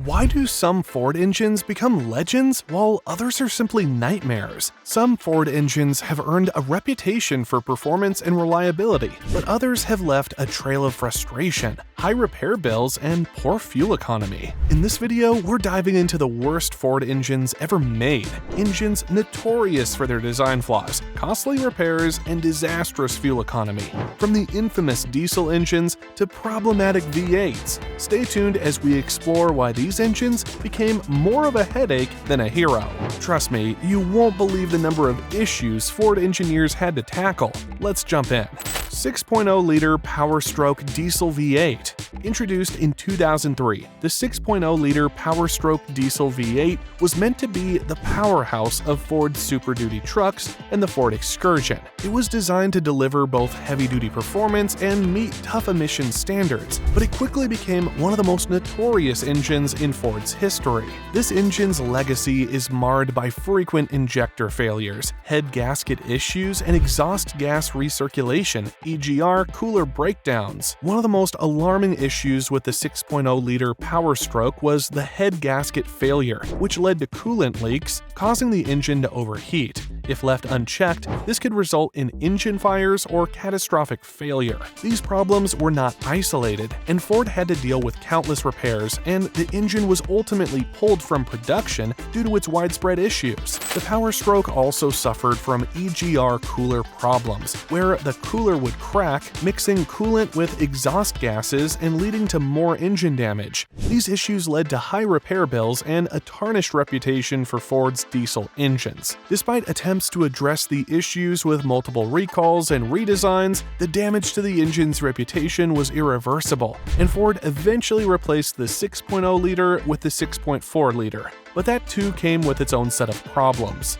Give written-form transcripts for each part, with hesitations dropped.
Why do some Ford engines become legends while others are simply nightmares? Some Ford engines have earned a reputation for performance and reliability, but others have left a trail of frustration, high repair bills, and poor fuel economy. In this video, we're diving into the worst Ford engines ever made, engines notorious for their design flaws, costly repairs, and disastrous fuel economy. From the infamous diesel engines to problematic V8s, stay tuned as we explore why these engines became more of a headache than a hero. Trust me, you won't believe the number of issues Ford engineers had to tackle. Let's jump in. 6.0-liter Power-Stroke Diesel V8. Introduced in 2003, the 6.0-liter Power-Stroke Diesel V8 was meant to be the powerhouse of Ford's Super Duty trucks and the Ford Excursion. It was designed to deliver both heavy-duty performance and meet tough emission standards, but it quickly became one of the most notorious engines in Ford's history. This engine's legacy is marred by frequent injector failures, head gasket issues, and exhaust gas recirculation, EGR cooler breakdowns. One of the most alarming issues with the 6.0-liter Power-Stroke was the head gasket failure, which led to coolant leaks, causing the engine to overheat. If left unchecked, this could result in engine fires or catastrophic failure. These problems were not isolated, and Ford had to deal with countless repairs, and the engine was ultimately pulled from production due to its widespread issues. The Power-Stroke also suffered from EGR cooler problems, where the cooler would crack, mixing coolant with exhaust gases and leading to more engine damage. These issues led to high repair bills and a tarnished reputation for Ford's diesel engines. Despite attempts to address the issues with multiple recalls and redesigns, the damage to the engine's reputation was irreversible, and Ford eventually replaced the 6.0-liter with the 6.4-liter. But that too came with its own set of problems.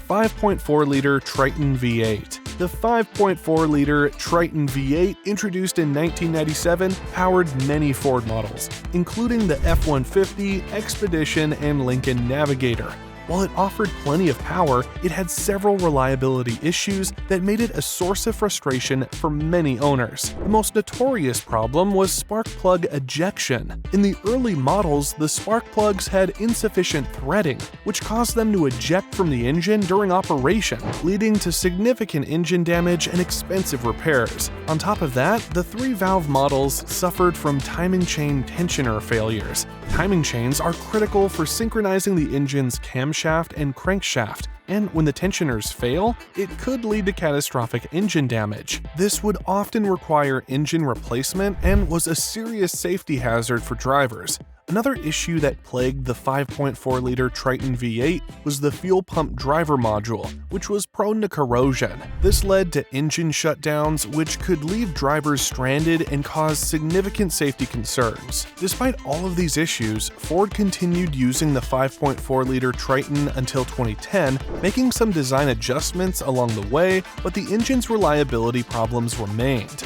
5.4-liter Triton V8. The 5.4-liter Triton V8, introduced in 1997, powered many Ford models, including the F-150, Expedition, and Lincoln Navigator. While it offered plenty of power, it had several reliability issues that made it a source of frustration for many owners. The most notorious problem was spark plug ejection. In the early models, the spark plugs had insufficient threading, which caused them to eject from the engine during operation, leading to significant engine damage and expensive repairs. On top of that, the 3-valve models suffered from timing chain tensioner failures. Timing chains are critical for synchronizing the engine's camshaft and crankshaft, and when the tensioners fail, it could lead to catastrophic engine damage. This would often require engine replacement and was a serious safety hazard for drivers. Another issue that plagued the 5.4-liter Triton V8 was the fuel pump driver module, which was prone to corrosion. This led to engine shutdowns, which could leave drivers stranded and cause significant safety concerns. Despite all of these issues, Ford continued using the 5.4-liter Triton until 2010, making some design adjustments along the way, but the engine's reliability problems remained.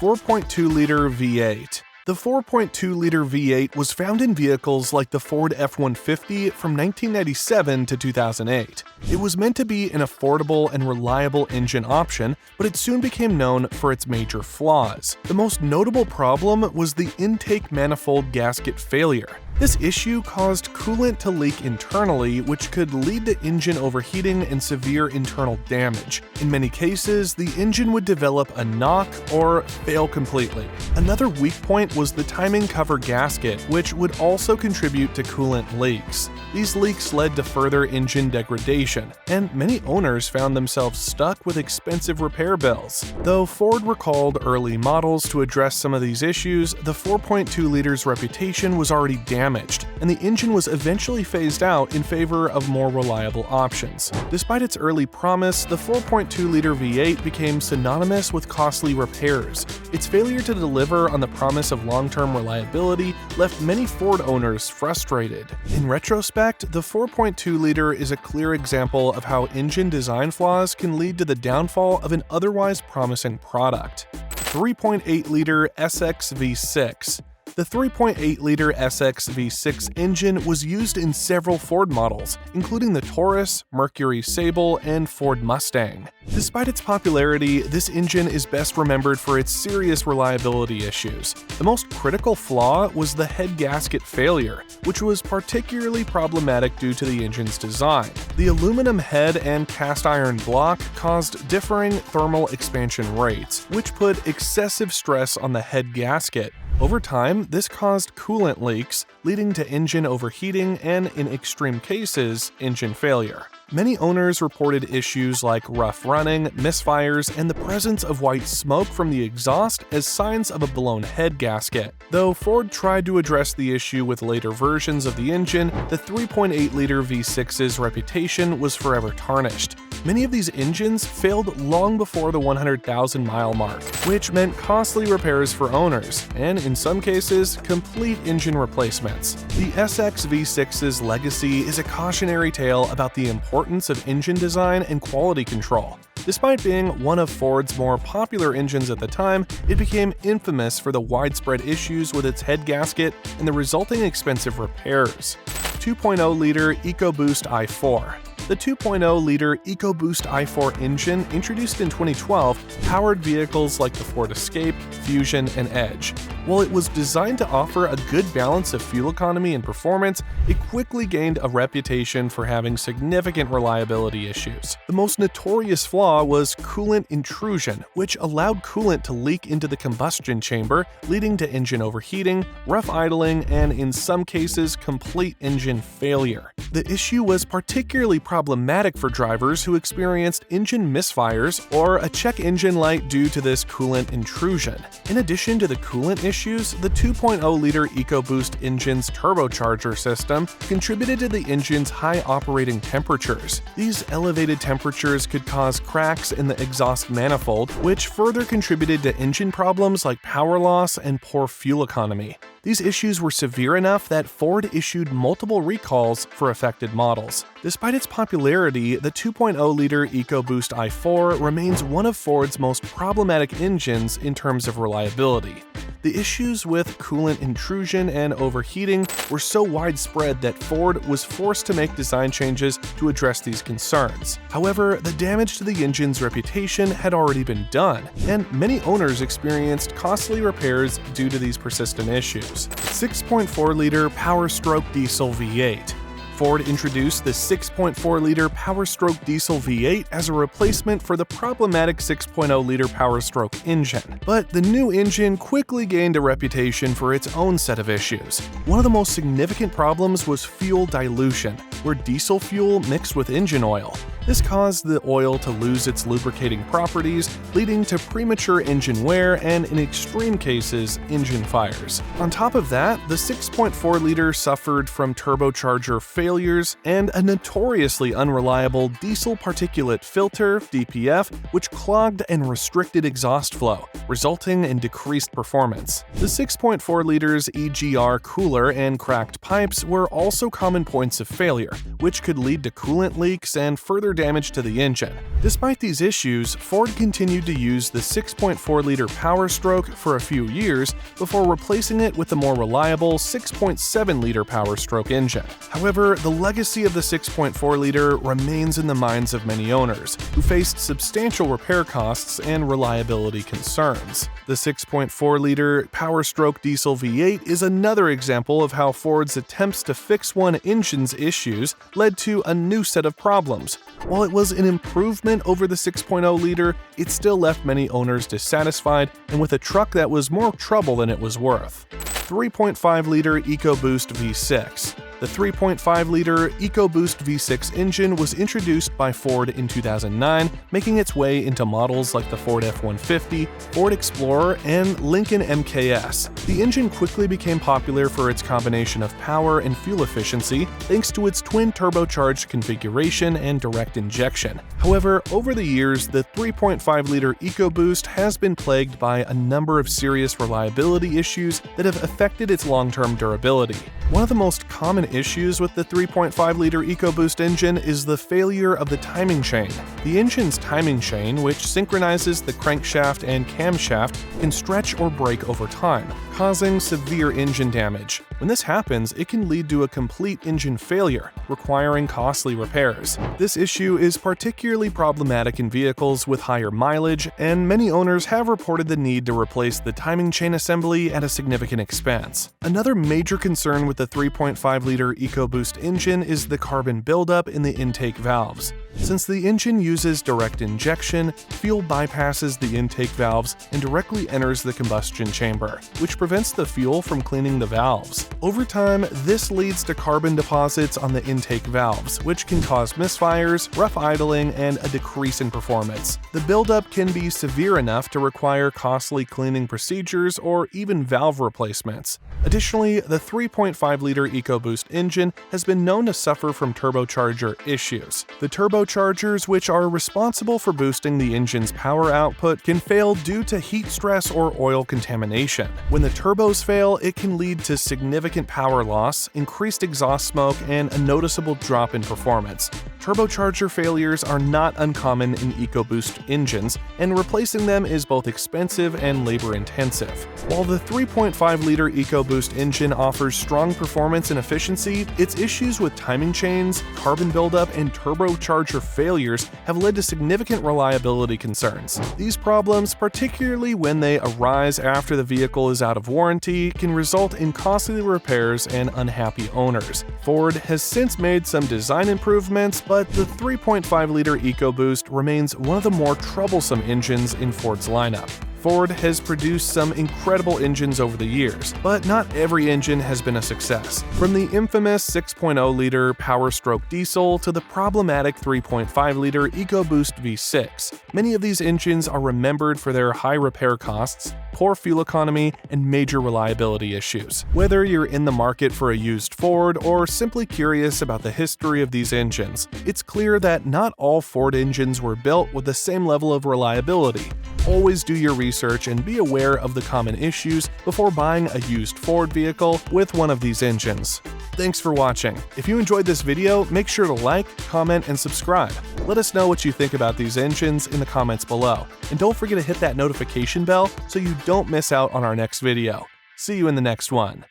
4.2-liter V8. The 4.2-liter V8 was found in vehicles like the Ford F-150 from 1997 to 2008. It was meant to be an affordable and reliable engine option, but it soon became known for its major flaws. The most notable problem was the intake manifold gasket failure. This issue caused coolant to leak internally, which could lead to engine overheating and severe internal damage. In many cases, the engine would develop a knock or fail completely. Another weak point was the timing cover gasket, which would also contribute to coolant leaks. These leaks led to further engine degradation, and many owners found themselves stuck with expensive repair bills. Though Ford recalled early models to address some of these issues, the 4.2-liter's reputation was already damaged, and the engine was eventually phased out in favor of more reliable options. Despite its early promise, the 4.2-liter V8 became synonymous with costly repairs. Its failure to deliver on the promise of long-term reliability left many Ford owners frustrated. In retrospect, the 4.2-liter is a clear example of how engine design flaws can lead to the downfall of an otherwise promising product. 3.8-liter Essex V6. The 3.8-liter Essex V6 engine was used in several Ford models, including the Taurus, Mercury Sable, and Ford Mustang. Despite its popularity, this engine is best remembered for its serious reliability issues. The most critical flaw was the head gasket failure, which was particularly problematic due to the engine's design. The aluminum head and cast iron block caused differing thermal expansion rates, which put excessive stress on the head gasket. Over time, this caused coolant leaks, leading to engine overheating and, in extreme cases, engine failure. Many owners reported issues like rough running, misfires, and the presence of white smoke from the exhaust as signs of a blown head gasket. Though Ford tried to address the issue with later versions of the engine, the 3.8-liter V6's reputation was forever tarnished. Many of these engines failed long before the 100,000-mile mark, which meant costly repairs for owners, and in some cases, complete engine replacements. The Essex V6's legacy is a cautionary tale about the importance of engine design and quality control. Despite being one of Ford's more popular engines at the time, it became infamous for the widespread issues with its head gasket and the resulting expensive repairs. 2.0-liter EcoBoost i4. The 2.0-liter EcoBoost i4 engine, introduced in 2012, powered vehicles like the Ford Escape, Fusion, and Edge. While it was designed to offer a good balance of fuel economy and performance, it quickly gained a reputation for having significant reliability issues. The most notorious flaw was coolant intrusion, which allowed coolant to leak into the combustion chamber, leading to engine overheating, rough idling, and in some cases, complete engine failure. The issue was particularly problematic for drivers who experienced engine misfires or a check engine light due to this coolant intrusion. In addition to the coolant issues, the 2.0-liter EcoBoost engine's turbocharger system contributed to the engine's high operating temperatures. These elevated temperatures could cause cracks in the exhaust manifold, which further contributed to engine problems like power loss and poor fuel economy. These issues were severe enough that Ford issued multiple recalls for affected models. Despite its popularity, the 2.0-liter EcoBoost i4 remains one of Ford's most problematic engines in terms of reliability. The issues with coolant intrusion and overheating were so widespread that Ford was forced to make design changes to address these concerns. However, the damage to the engine's reputation had already been done, and many owners experienced costly repairs due to these persistent issues. 6.4-liter Power Stroke Diesel V8. Ford introduced the 6.4-liter Power Stroke Diesel V8 as a replacement for the problematic 6.0-liter Power Stroke engine. But the new engine quickly gained a reputation for its own set of issues. One of the most significant problems was fuel dilution, where diesel fuel mixed with engine oil. This caused the oil to lose its lubricating properties, leading to premature engine wear and, in extreme cases, engine fires. On top of that, the 6.4-liter suffered from turbocharger failures and a notoriously unreliable diesel particulate filter (DPF), which clogged and restricted exhaust flow, resulting in decreased performance. The 6.4-liter's EGR cooler and cracked pipes were also common points of failure, which could lead to coolant leaks and further damage to the engine. Despite these issues, Ford continued to use the 6.4-liter Power Stroke for a few years before replacing it with the more reliable 6.7-liter Power Stroke engine. However, the legacy of the 6.4-liter remains in the minds of many owners, who faced substantial repair costs and reliability concerns. The 6.4-liter Power Stroke Diesel V8 is another example of how Ford's attempts to fix one engine's issues led to a new set of problems. While it was an improvement over the 6.0-liter, it still left many owners dissatisfied and with a truck that was more trouble than it was worth. 3.5-liter EcoBoost V6. The 3.5-liter EcoBoost V6 engine was introduced by Ford in 2009, making its way into models like the Ford F-150, Ford Explorer, and Lincoln MKS. The engine quickly became popular for its combination of power and fuel efficiency, thanks to its twin turbocharged configuration and direct injection. However, over the years, the 3.5-liter EcoBoost has been plagued by a number of serious reliability issues that have affected its long-term durability. One of the most common issues with the 3.5-liter EcoBoost engine is the failure of the timing chain. The engine's timing chain, which synchronizes the crankshaft and camshaft, can stretch or break over time, causing severe engine damage. When this happens, it can lead to a complete engine failure, requiring costly repairs. This issue is particularly problematic in vehicles with higher mileage, and many owners have reported the need to replace the timing chain assembly at a significant expense. Another major concern with the 3.5-liter EcoBoost engine is the carbon buildup in the intake valves. Since the engine uses direct injection, fuel bypasses the intake valves and directly enters the combustion chamber, which prevents the fuel from cleaning the valves. Over time, this leads to carbon deposits on the intake valves, which can cause misfires, rough idling, and a decrease in performance. The buildup can be severe enough to require costly cleaning procedures or even valve replacements. Additionally, the 3.5-liter EcoBoost engine has been known to suffer from turbocharger issues. The turbochargers, which are responsible for boosting the engine's power output, can fail due to heat stress or oil contamination. When the turbos fail, it can lead to significant power loss, increased exhaust smoke, and a noticeable drop in performance. Turbocharger failures are not uncommon in EcoBoost engines, and replacing them is both expensive and labor-intensive. While the 3.5-liter EcoBoost engine offers strong performance and efficiency, its issues with timing chains, carbon buildup, and turbocharger failures have led to significant reliability concerns. These problems, particularly when they arise after the vehicle is out of warranty, can result in costly repairs and unhappy owners. Ford has since made some design improvements, but the 3.5-liter EcoBoost remains one of the more troublesome engines in Ford's lineup. Ford has produced some incredible engines over the years, but not every engine has been a success. From the infamous 6.0-liter Power Stroke diesel to the problematic 3.5-liter EcoBoost V6, many of these engines are remembered for their high repair costs, poor fuel economy, and major reliability issues. Whether you're in the market for a used Ford or simply curious about the history of these engines, it's clear that not all Ford engines were built with the same level of reliability. Always do your research and be aware of the common issues before buying a used Ford vehicle with one of these engines. Thanks for watching. If you enjoyed this video, make sure to like, comment, and subscribe. Let us know what you think about these engines in the comments below. And don't forget to hit that notification bell so you don't miss out on our next video. See you in the next one.